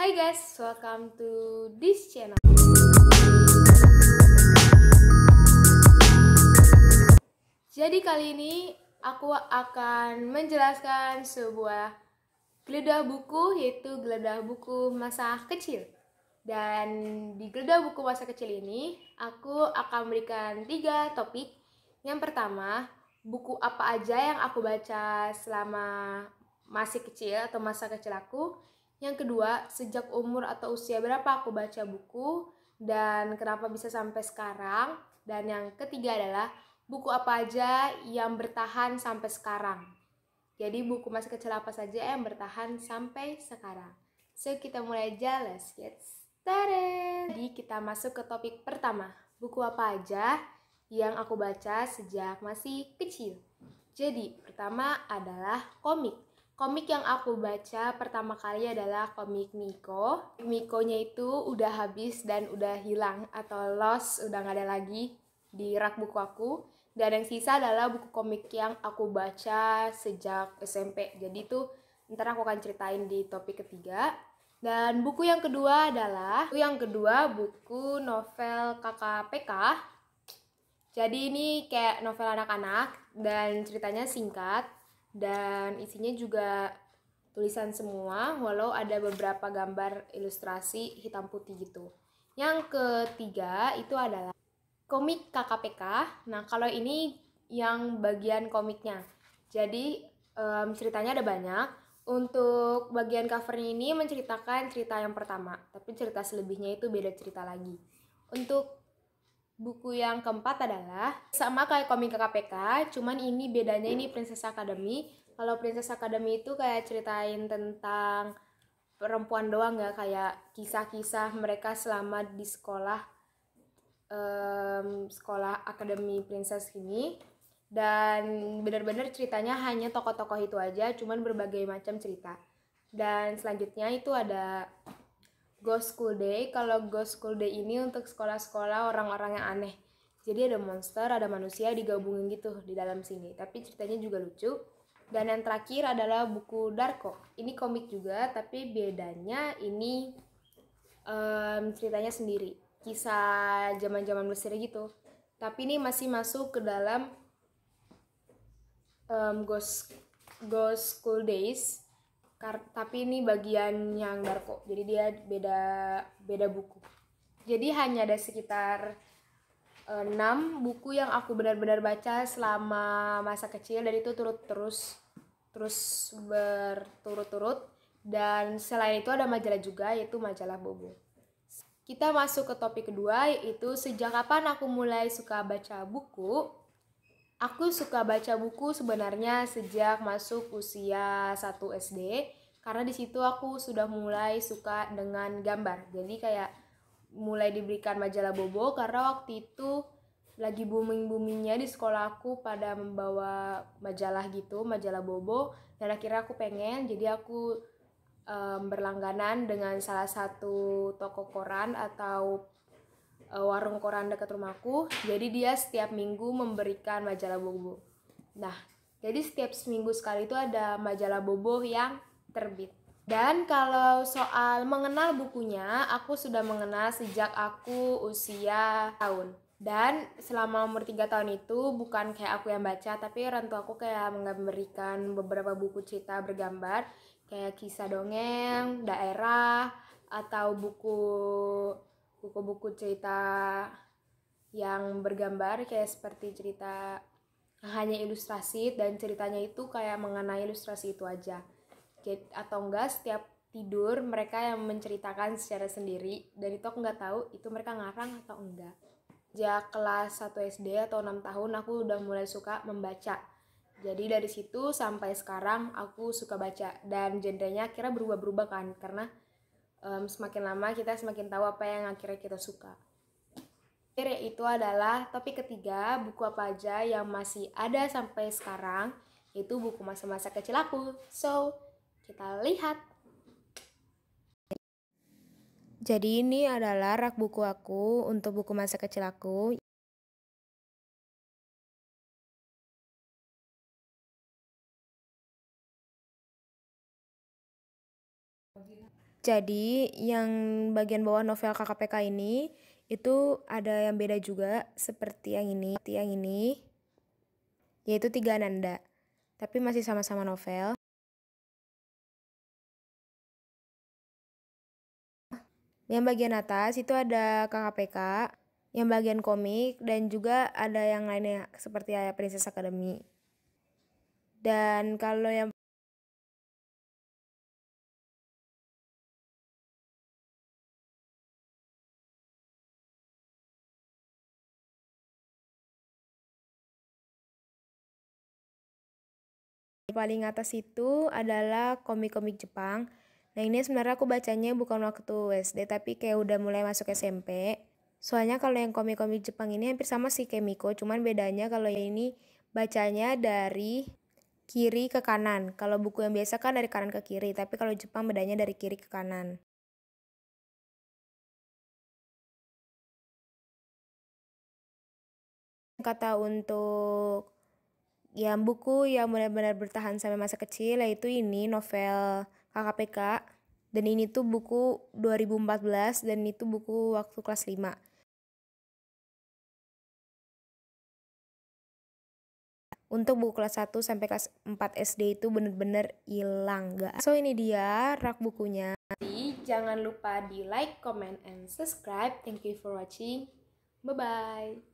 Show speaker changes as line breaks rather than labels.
Hai guys, welcome to this channel. Jadi kali ini aku akan menjelaskan sebuah geledah buku, yaitu geledah buku masa kecil. Dan di geledah buku masa kecil ini, aku akan memberikan 3 topik. Yang pertama, buku apa aja yang aku baca selama masih kecil atau masa kecil aku. Yang kedua, sejak umur atau usia berapa aku baca buku dan kenapa bisa sampai sekarang. Dan yang ketiga adalah buku apa aja yang bertahan sampai sekarang. Jadi buku masa kecil apa saja yang bertahan sampai sekarang. So kita mulai aja, let's get started. Jadi kita masuk ke topik pertama. Buku apa aja yang aku baca sejak masih kecil. Jadi pertama adalah komik. Komik yang aku baca pertama kali adalah komik Miko. Mikonya itu udah habis dan udah hilang atau lost, udah gak ada lagi di rak buku aku. Dan yang sisa adalah buku komik yang aku baca sejak SMP. Jadi itu ntar aku akan ceritain di topik ketiga. Dan buku yang kedua adalah buku novel KKPK. Jadi ini kayak novel anak-anak dan ceritanya singkat dan isinya juga tulisan semua, walau ada beberapa gambar ilustrasi hitam putih gitu. Yang ketiga itu adalah komik KKPK. Nah, kalau ini yang bagian komiknya. Jadi ceritanya ada banyak. Untuk bagian covernya ini menceritakan cerita yang pertama, tapi cerita selebihnya itu beda cerita lagi. Untuk buku yang keempat adalah sama kayak komik KKPK, cuman ini bedanya ini Princess Academy. Kalau Princess Academy itu kayak ceritain tentang perempuan doang ya, kayak kisah-kisah mereka selama di sekolah Akademi Princess ini. Dan benar-benar ceritanya hanya tokoh-tokoh itu aja, cuman berbagai macam cerita. Dan selanjutnya itu ada Ghost School Day. Kalau Ghost School Day ini untuk sekolah-sekolah orang-orang yang aneh. Jadi ada monster, ada manusia digabungin gitu di dalam sini. Tapi ceritanya juga lucu. Dan yang terakhir adalah buku Darko. Ini komik juga, tapi bedanya ini ceritanya sendiri. Kisah zaman-zaman Mesir gitu. Tapi ini masih masuk ke dalam Ghost School Days. Tapi ini bagian yang Darko, jadi dia beda buku. Jadi hanya ada sekitar 6 buku yang aku benar-benar baca selama masa kecil, dan itu terus berturut-turut. Dan selain itu ada majalah juga, yaitu majalah Bobo. Kita masuk ke topik kedua, yaitu sejak kapan aku mulai suka baca buku. Aku suka baca buku sebenarnya sejak masuk usia 1 SD, karena di situ aku sudah mulai suka dengan gambar. Jadi kayak mulai diberikan majalah Bobo karena waktu itu lagi booming-boomingnya di sekolah aku pada membawa majalah gitu, majalah Bobo. Dan akhirnya aku pengen, jadi aku berlangganan dengan salah satu toko koran atau warung koran dekat rumahku. Jadi dia setiap minggu memberikan majalah Bobo. Nah, jadi setiap seminggu sekali itu ada majalah Bobo yang terbit. Dan kalau soal mengenal bukunya, aku sudah mengenal sejak aku usia tahun. Dan selama umur 3 tahun itu bukan kayak aku yang baca, tapi orang tua aku kayak memberikan beberapa buku cerita bergambar, kayak kisah dongeng, daerah, atau buku-buku cerita yang bergambar kayak seperti cerita hanya ilustrasi, dan ceritanya itu kayak mengenai ilustrasi itu aja. Atau enggak setiap tidur mereka yang menceritakan secara sendiri, dan itu aku nggak tahu itu mereka ngarang atau enggak. Sejak kelas 1 SD atau 6 tahun aku udah mulai suka membaca. Jadi dari situ sampai sekarang aku suka baca, dan genrenya akhirnya berubah-berubah kan, karena semakin lama kita semakin tahu apa yang akhirnya kita suka. Yaitu adalah topik ketiga, buku apa aja yang masih ada sampai sekarang, yaitu buku masa-masa kecil aku. So, kita lihat. Jadi ini adalah rak buku aku untuk buku masa kecil aku. Jadi yang bagian bawah novel KKPK ini itu ada yang beda juga seperti yang ini, yaitu Tiga Ananda. Tapi masih sama-sama novel. Yang bagian atas itu ada KKPK, yang bagian komik, dan juga ada yang lainnya seperti Princess Academy. Dan kalau yang paling atas itu adalah komik-komik Jepang. Nah ini sebenarnya aku bacanya bukan waktu SD, tapi kayak udah mulai masuk SMP. Soalnya kalau yang komik-komik Jepang ini hampir sama sih kayak Miko, cuman bedanya kalau yang ini bacanya dari kiri ke kanan. Kalau buku yang biasa kan dari kanan ke kiri, tapi kalau Jepang bedanya dari kiri ke kanan. Kata untuk yang buku yang benar-benar bertahan sampai masa kecil yaitu ini novel KKPK, dan ini tuh buku 2014 dan itu buku waktu kelas 5. Untuk buku kelas 1 sampai kelas 4 SD itu bener-bener hilang gak. So ini dia rak bukunya. Jadi jangan lupa di like, comment, and subscribe. Thank you for watching. Bye-bye.